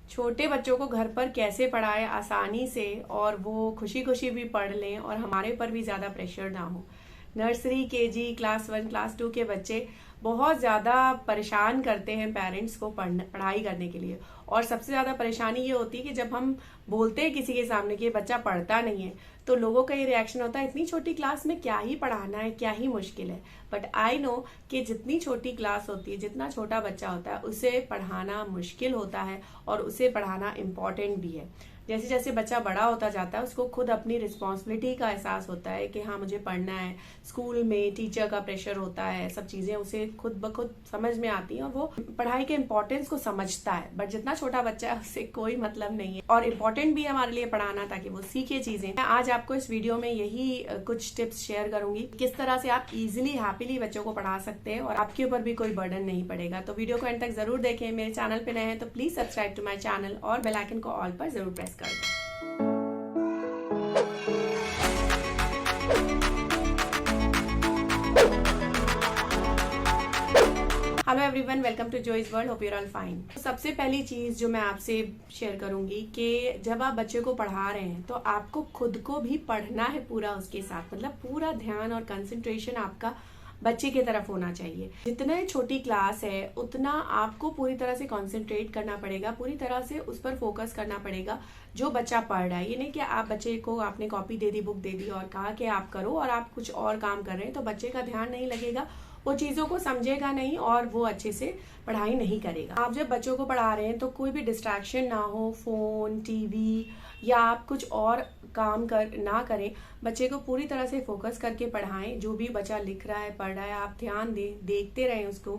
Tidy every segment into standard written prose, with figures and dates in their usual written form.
छोटे बच्चों को घर पर कैसे पढ़ाएं आसानी से और वो खुशी खुशी भी पढ़ लें और हमारे पर भी ज्यादा प्रेशर ना हो। नर्सरी केजी क्लास 1 क्लास 2 के बच्चे बहुत ज्यादा परेशान करते हैं पेरेंट्स को पढ़ाई करने के लिए। और सबसे ज्यादा परेशानी ये होती है कि जब हम बोलते हैं किसी के सामने कि ये बच्चा पढ़ता नहीं है, तो लोगों का ये रिएक्शन होता है इतनी छोटी क्लास में क्या ही पढ़ाना है, क्या ही मुश्किल है। बट आई नो कि जितनी छोटी क्लास होती है, जितना छोटा बच्चा होता है, उसे पढ़ाना मुश्किल होता है और उसे पढ़ाना इम्पोर्टेंट भी है। जैसे जैसे बच्चा बड़ा होता जाता है उसको खुद अपनी रिस्पॉन्सिबिलिटी का एहसास होता है कि हाँ मुझे पढ़ना है, स्कूल में टीचर का प्रेशर होता है, सब चीजें उसे खुद ब खुद समझ में आती हैं और वो पढ़ाई के इम्पोर्टेंस को समझता है। बट जितना छोटा बच्चा है उससे कोई मतलब नहीं है और इम्पोर्टेंट भी है हमारे लिए पढ़ाना, ताकि वो सीखे चीजें। मैं आज आपको इस वीडियो में यही कुछ टिप्स शेयर करूंगी किस तरह से आप इजिली हैप्पीली बच्चों को पढ़ा सकते हैं और आपके ऊपर भी कोई बर्डन नहीं पड़ेगा। तो वीडियो को एंड तक जरूर देखें। मेरे चैनल पे नए हैं तो please subscribe to my channel और बेल आइकन को ऑल पर जरूर प्रेस कर दें। Hello everyone, welcome to Joy's world, hope you are all fine. सबसे पहली चीज जो मैं आपसे शेयर करूंगी कि जब आप बच्चे को पढ़ा रहे हैं तो आपको खुद को भी पढ़ना है पूरा उसके साथ, मतलब पूरा ध्यान और कंसंट्रेशन आपका बच्चे की तरफ होना चाहिए। जितने छोटी क्लास है उतना आपको पूरी तरह से कंसंट्रेट करना पड़ेगा, पूरी तरह से उस पर फोकस करना पड़ेगा जो बच्चा पढ़ रहा है। ये नहीं कि आप बच्चे को आपने कॉपी दे दी, बुक दे दी और कहा कि आप करो और आप कुछ और काम कर रहे हैं, तो बच्चे का ध्यान नहीं लगेगा, वो चीजों को समझेगा नहीं और वो अच्छे से पढ़ाई नहीं करेगा। आप जब बच्चों को पढ़ा रहे हैं तो कोई भी डिस्ट्रैक्शन ना हो, फोन, टीवी या आप कुछ और काम ना करें। बच्चे को पूरी तरह से फोकस करके पढ़ाएं। जो भी बच्चा लिख रहा है, पढ़ रहा है, आप ध्यान दें, देखते रहें उसको,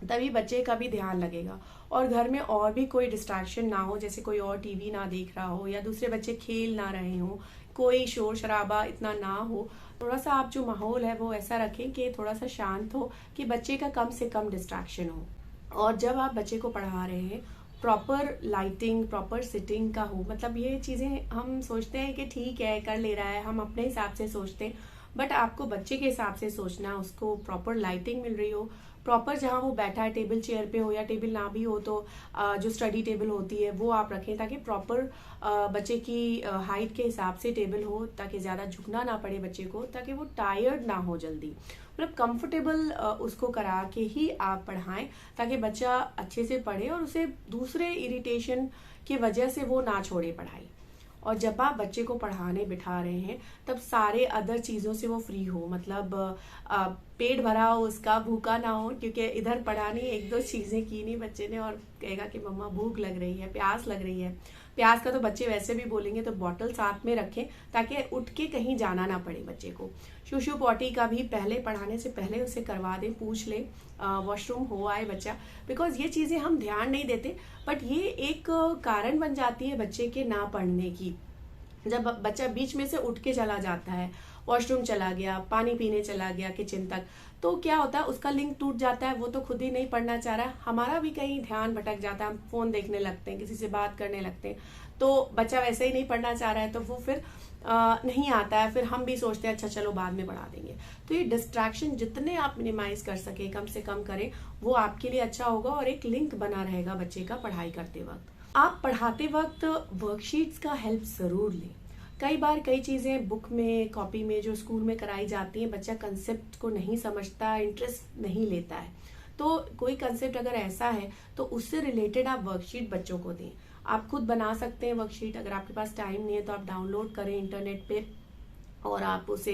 तभी बच्चे का भी ध्यान लगेगा। और घर में और भी कोई डिस्ट्रैक्शन ना हो, जैसे कोई और टीवी ना देख रहा हो या दूसरे बच्चे खेल ना रहे हो, कोई शोर शराबा इतना ना हो। थोड़ा सा आप जो माहौल है वो ऐसा रखें कि थोड़ा सा शांत हो, कि बच्चे का कम से कम डिस्ट्रैक्शन हो। और जब आप बच्चे को पढ़ा रहे हैं प्रॉपर लाइटिंग, प्रॉपर सिटिंग का हो। मतलब ये चीजें हम सोचते हैं कि ठीक है कर ले रहा है, हम अपने हिसाब से सोचते हैं, बट आपको बच्चे के हिसाब से सोचना, उसको प्रॉपर लाइटिंग मिल रही हो, प्रॉपर जहां वो बैठा है टेबल चेयर पे हो या टेबल ना भी हो तो जो स्टडी टेबल होती है वो आप रखें, ताकि प्रॉपर बच्चे की हाइट के हिसाब से टेबल हो, ताकि ज्यादा झुकना ना पड़े बच्चे को, ताकि वो टायर्ड ना हो जल्दी। मतलब कंफर्टेबल उसको करा के ही आप पढ़ाएं, ताकि बच्चा अच्छे से पढ़े और उसे दूसरे इरिटेशन की वजह से वो ना छोड़े पढ़ाई। और जब आप बच्चे को पढ़ाने बिठा रहे हैं तब सारे अदर चीजों से वो फ्री हो, मतलब पेट भरा हो उसका, भूखा ना हो। क्योंकि इधर पढ़ानी एक दो चीजें की नहीं बच्चे ने और कहेगा कि मम्मा भूख लग रही है, प्यास लग रही है। प्यास का तो बच्चे वैसे भी बोलेंगे, तो बॉटल साथ में रखें ताकि उठ के कहीं जाना ना पड़े बच्चे को। शूशु पॉटी का भी पहले पढ़ाने से पहले उसे करवा दें, पूछ ले वॉशरूम हो आए बच्चा। बिकॉज ये चीजें हम ध्यान नहीं देते, बट ये एक कारण बन जाती है बच्चे के ना पढ़ने की। जब बच्चा बीच में से उठ के चला जाता है, वॉशरूम चला गया, पानी पीने चला गया किचन तक, तो क्या होता है उसका लिंक टूट जाता है, वो तो खुद ही नहीं पढ़ना चाह रहा है, हमारा भी कहीं ध्यान भटक जाता है, हम फोन देखने लगते हैं, किसी से बात करने लगते हैं, तो बच्चा वैसे ही नहीं पढ़ना चाह रहा है, तो वो फिर नहीं आता है। फिर हम भी सोचते हैं अच्छा चलो बाद में पढ़ा देंगे। तो ये डिस्ट्रैक्शन जितने आप मिनिमाइज कर सके, कम से कम करें, वो आपके लिए अच्छा होगा और एक लिंक बना रहेगा बच्चे का पढ़ाई करते वक्त। आप पढ़ाते वक्त वर्कशीट्स का हेल्प जरूर लें। कई बार कई चीजें बुक में, कॉपी में जो स्कूल में कराई जाती हैं, बच्चा कंसेप्ट को नहीं समझता, इंटरेस्ट नहीं लेता है। तो कोई कंसेप्ट अगर ऐसा है तो उससे रिलेटेड आप वर्कशीट बच्चों को दें। आप खुद बना सकते हैं वर्कशीट, अगर आपके पास टाइम नहीं है तो आप डाउनलोड करें इंटरनेट पे और आप उसे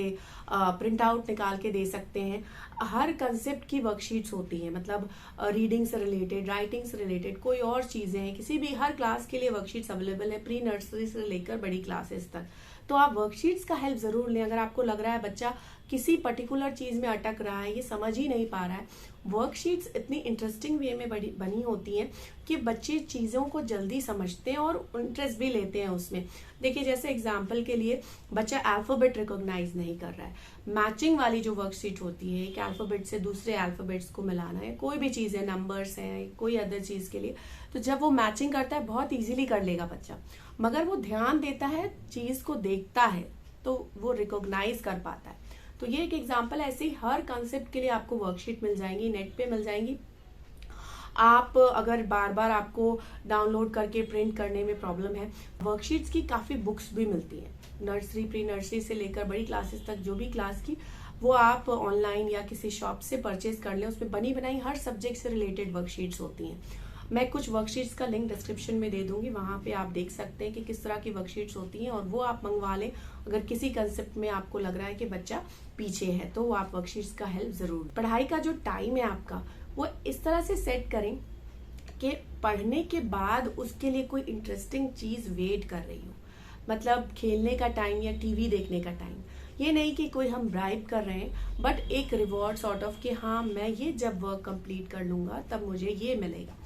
प्रिंट आउट निकाल के दे सकते हैं। हर कंसेप्ट की वर्कशीट्स होती हैं, मतलब रीडिंग से रिलेटेड, राइटिंग से रिलेटेड, कोई और चीजें हैं, किसी भी हर क्लास के लिए वर्कशीट्स अवेलेबल है, प्री नर्सरी से लेकर बड़ी क्लासेस तक। तो आप वर्कशीट्स का हेल्प जरूर लें। अगर आपको लग रहा है बच्चा किसी पर्टिकुलर चीज में अटक रहा है, ये समझ ही नहीं पा रहा है, वर्कशीट्स इतनी इंटरेस्टिंग वे में बनी होती हैं कि बच्चे चीजों को जल्दी समझते हैं और इंटरेस्ट भी लेते हैं उसमें। देखिए जैसे एग्जाम्पल के लिए बच्चा अल्फाबेट रिकॉग्नाइज नहीं कर रहा है, मैचिंग वाली जो वर्कशीट होती है, एक अल्फाबेट से दूसरे अल्फाबेट्स को मिलाना है, कोई भी चीज है, नंबर्स हैं, कोई अदर चीज के लिए, तो जब वो मैचिंग करता है बहुत इजीली कर लेगा बच्चा। मगर वो ध्यान देता है, चीज को देखता है, तो वो रिकॉग्नाइज कर पाता है। तो ये एक एग्जाम्पल, ऐसे ही हर कंसेप्ट के लिए आपको वर्कशीट मिल जाएंगी, नेट पे मिल जाएंगी। आप अगर बार बार आपको डाउनलोड करके प्रिंट करने में प्रॉब्लम है, वर्कशीट्स की काफी बुक्स भी मिलती हैं, नर्सरी प्री नर्सरी से लेकर बड़ी क्लासेस तक जो भी क्लास की, वो आप ऑनलाइन या किसी शॉप से परचेज कर लें। उसमें बनी बनाई हर सब्जेक्ट से रिलेटेड वर्कशीट्स होती हैं। मैं कुछ वर्कशीट्स का लिंक डिस्क्रिप्शन में दे दूंगी, वहां पे आप देख सकते हैं कि किस तरह की वर्कशीट्स होती हैं और वो आप मंगवा लें। अगर किसी कंसेप्ट में आपको लग रहा है कि बच्चा पीछे है तो वो आप वर्कशीट्स का हेल्प जरूर। पढ़ाई का जो टाइम है आपका, वो इस तरह से सेट करें कि पढ़ने के बाद उसके लिए कोई इंटरेस्टिंग चीज वेट कर रही हो। मतलब खेलने का टाइम या टीवी देखने का टाइम, ये नहीं कि कोई हम ब्राइब कर रहे हैं, बट एक रिवॉर्ड सॉर्ट ऑफ कि हाँ मैं ये जब वर्क कंप्लीट कर लूंगा तब मुझे ये मिलेगा।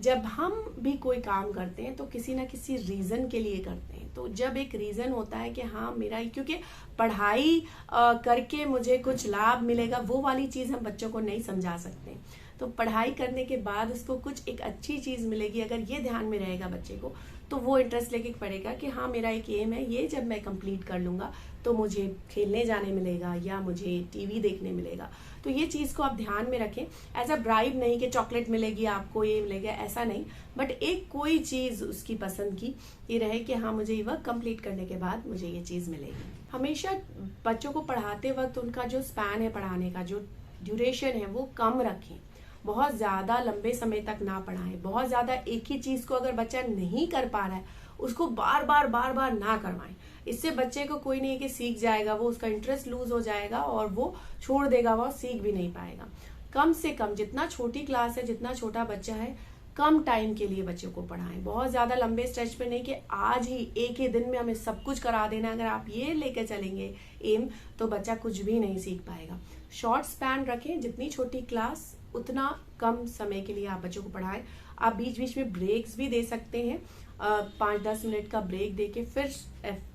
जब हम भी कोई काम करते हैं तो किसी ना किसी रीजन के लिए करते हैं। तो जब एक रीजन होता है कि हाँ मेरा, क्योंकि पढ़ाई करके मुझे कुछ लाभ मिलेगा, वो वाली चीज हम बच्चों को नहीं समझा सकते। तो पढ़ाई करने के बाद उसको कुछ एक अच्छी चीज मिलेगी, अगर ये ध्यान में रहेगा बच्चे को, तो वो इंटरेस्ट लेके पढ़ेगा कि हाँ मेरा एक एम है, ये जब मैं कंप्लीट कर लूंगा तो मुझे खेलने जाने मिलेगा या मुझे टीवी देखने मिलेगा। तो ये चीज को आप ध्यान में रखें। एज अ ब्राइब नहीं कि चॉकलेट मिलेगी आपको, ये मिलेगा, ऐसा नहीं, बट एक कोई चीज उसकी पसंद की ये रहे कि हाँ मुझे ये वर्क कंप्लीट करने के बाद मुझे ये चीज मिलेगी। हमेशा बच्चों को पढ़ाते वक्त उनका जो स्पैन है पढ़ाने का, जो ड्यूरेशन है, वो कम रखें। बहुत ज्यादा लंबे समय तक ना पढ़ाएं। बहुत ज्यादा एक ही चीज को अगर बच्चा नहीं कर पा रहा है उसको बार बार ना करवाएं। इससे बच्चे को कोई नहीं कि सीख जाएगा, वो उसका इंटरेस्ट लूज हो जाएगा और वो छोड़ देगा, वो सीख भी नहीं पाएगा। कम से कम जितना छोटी क्लास है, जितना छोटा बच्चा है, कम टाइम के लिए बच्चों को पढ़ाएं। बहुत ज्यादा लंबे स्ट्रेच पे नहीं कि आज ही एक ही दिन में हमें सब कुछ करा देना। अगर आप ये लेके चलेंगे एम, तो बच्चा कुछ भी नहीं सीख पाएगा। शॉर्ट स्पैन रखें, जितनी छोटी क्लास उतना कम समय के लिए आप बच्चों को पढ़ाएं। आप बीच बीच में ब्रेक्स भी दे सकते हैं, 5-10 मिनट का ब्रेक देके फिर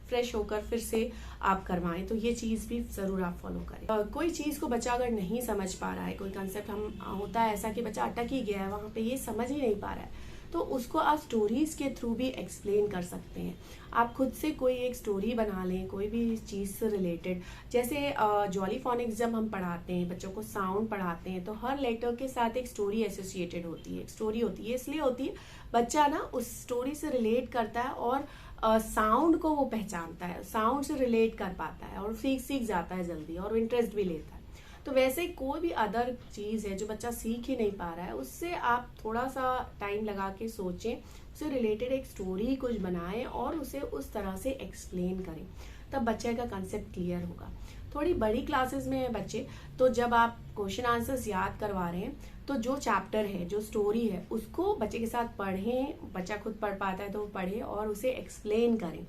फ्रेश होकर फिर से आप करवाएं। तो ये चीज भी जरूर आप फॉलो करें। कोई चीज को बच्चा अगर नहीं समझ पा रहा है, कोई कंसेप्ट हम होता है ऐसा कि बच्चा अटक ही गया है वहां पे, ये समझ ही नहीं पा रहा है, तो उसको आप स्टोरीज के थ्रू भी एक्सप्लेन कर सकते हैं। आप खुद से कोई एक स्टोरी बना लें कोई भी चीज से रिलेटेड। जैसे जॉली फोनिक्स जब हम पढ़ाते हैं बच्चों को, साउंड पढ़ाते हैं, तो हर लेटर के साथ एक स्टोरी एसोसिएटेड होती है। एक स्टोरी होती है, इसलिए होती है बच्चा ना उस स्टोरी से रिलेट करता है और साउंड को वो पहचानता है, साउंड से रिलेट कर पाता है और सीख जाता है जल्दी और इंटरेस्ट भी लेता है। तो वैसे कोई भी अदर चीज है जो बच्चा सीख ही नहीं पा रहा है, उससे आप थोड़ा सा टाइम लगा के सोचें, उससे रिलेटेड एक स्टोरी कुछ बनाएं और उसे उस तरह से एक्सप्लेन करें, तब बच्चे का कंसेप्ट क्लियर होगा। थोड़ी बड़ी क्लासेस में है बच्चे, तो जब आप क्वेश्चन आंसर्स याद करवा रहे हैं तो जो चैप्टर है, जो स्टोरी है, उसको बच्चे के साथ पढ़ें। बच्चा खुद पढ़ पाता है तो वो पढ़े और उसे एक्सप्लेन करें।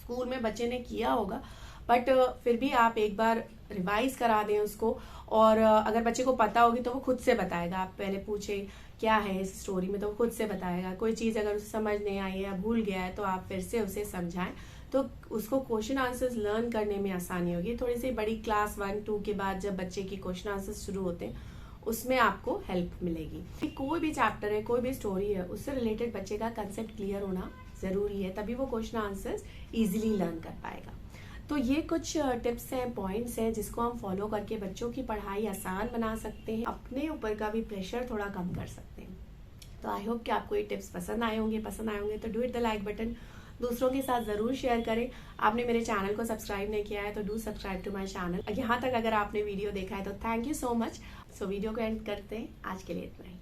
स्कूल में बच्चे ने किया होगा, बट फिर भी आप एक बार रिवाइज करा दें उसको, और अगर बच्चे को पता होगी तो वो खुद से बताएगा। आप पहले पूछे क्या है इस स्टोरी में, तो वो खुद से बताएगा। कोई चीज अगर उसे समझ नहीं आई है या भूल गया है तो आप फिर से उसे समझाएं, तो उसको क्वेश्चन आंसर्स लर्न करने में आसानी होगी। थोड़ी सी बड़ी क्लास 1-2 के बाद जब बच्चे की क्वेश्चन आंसर्स शुरू होते हैं, उसमें आपको हेल्प मिलेगी। कोई भी चैप्टर है, कोई भी स्टोरी है, उससे रिलेटेड बच्चे का कंसेप्ट क्लियर होना जरूरी है, तभी वो क्वेश्चन आंसर्स इजीली लर्न कर पाएगा। तो ये कुछ टिप्स हैं, पॉइंट्स हैं, जिसको हम फॉलो करके बच्चों की पढ़ाई आसान बना सकते हैं, अपने ऊपर का भी प्रेशर थोड़ा कम कर सकते हैं। तो आई होप कि आपको ये टिप्स पसंद आए होंगे तो do it the like button, दूसरों के साथ जरूर शेयर करें। आपने मेरे चैनल को सब्सक्राइब नहीं किया है तो do subscribe to my channel. यहाँ तक अगर आपने वीडियो देखा है तो thank you so much. So video को एंड करते हैं, आज के लिए इतना ही।